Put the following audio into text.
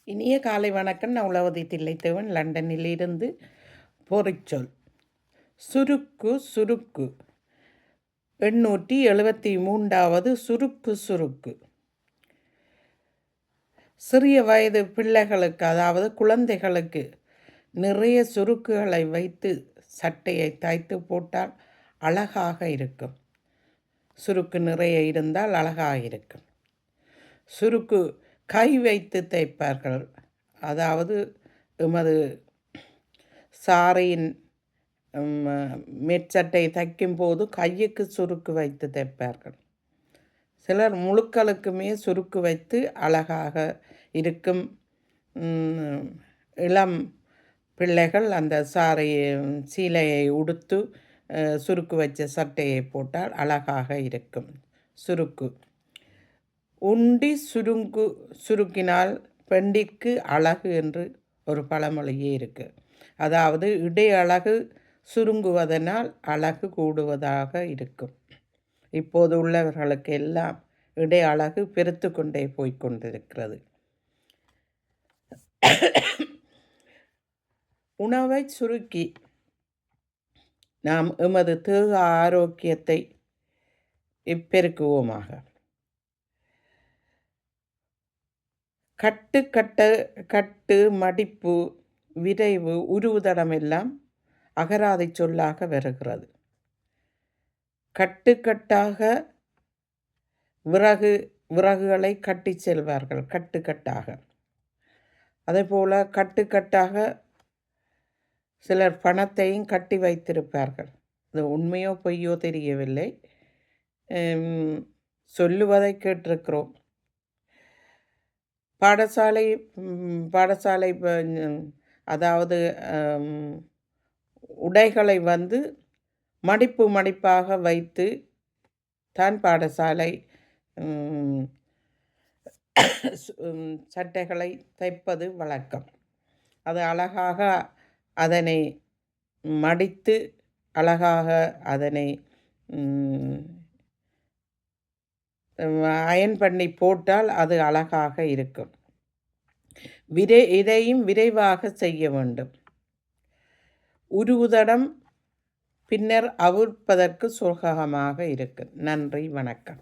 இனிய காலை வணக்கம். நான் உளவதி தில்லைத்தேவன், லண்டனிலிருந்து. பொறிச்சொல் சுருக்கு சுருக்கு. 873வது சுருக்கு சுருக்கு. சிறிய வயது பிள்ளைகளுக்கு, அதாவது குழந்தைகளுக்கு, நிறைய சுருக்குகளை வைத்து சட்டையை தைத்து போட்டால் அழகாக இருக்கும். சுருக்கு நிறைய இருந்தால் அழகாக இருக்கும். சுருக்கு கை வைத்து தைப்பார்கள். அதாவது எமது சாரியின் மேற்சட்டை தைக்கும் போது கையுக்கு சுருக்கு வைத்து தைப்பார்கள். சிலர் முழுக்களுக்குமே சுருக்கு வைத்து அழகாக இருக்கும். இளம் பிள்ளைகள் அந்த சீலையை உடுத்து சுருக்கு வச்ச சட்டையை போட்டால் அழகாக இருக்கும். சுருக்கு உண்டி சுருக்கினால் பெண்டிற்கு அழகு என்று ஒரு பழமொழியே இருக்குது. அதாவது இடை அழகு சுருங்குவதனால் அழகு கூடுவதாக இருக்கும். இப்போது உள்ளவர்களுக்கு எல்லாம் இடை அழகு பெருத்து கொண்டே போய்கொண்டிருக்கிறது. உணவை சுருக்கி நாம் எமது தேக ஆரோக்கியத்தை பெருக்குவோமாக. கட்டு மடிப்பு விரைவு உருவுதடம் எல்லாம் அகராதி சொல்லாக வருகிறது. கட்டுக்கட்டாக விறகுகளை கட்டி செல்வார்கள். கட்டுக்கட்டாக. அதே போல கட்டுக்கட்டாக சிலர் பணத்தையும் கட்டி வைத்திருப்பார்கள். அது உண்மையோ பொய்யோ தெரியவில்லை, சொல்லுவதை கேட்டிருக்கிறோம். பாடசாலை அதாவது உடைகளை மடிப்பாக வைத்து தான் பாடசாலை சட்டைகளை தைப்பது வழக்கம். அது அழகாக அதனை மடித்து அழகாக அதனை அயன் பண்ணி போட்டால் அது அழகாக இருக்கும். இதையும் விரைவாக செய்ய வேண்டும். உருவுதடம் பின்னர் அவிழ்ப்பதற்கு சுலகமாக இருக்கும். நன்றி, வணக்கம்.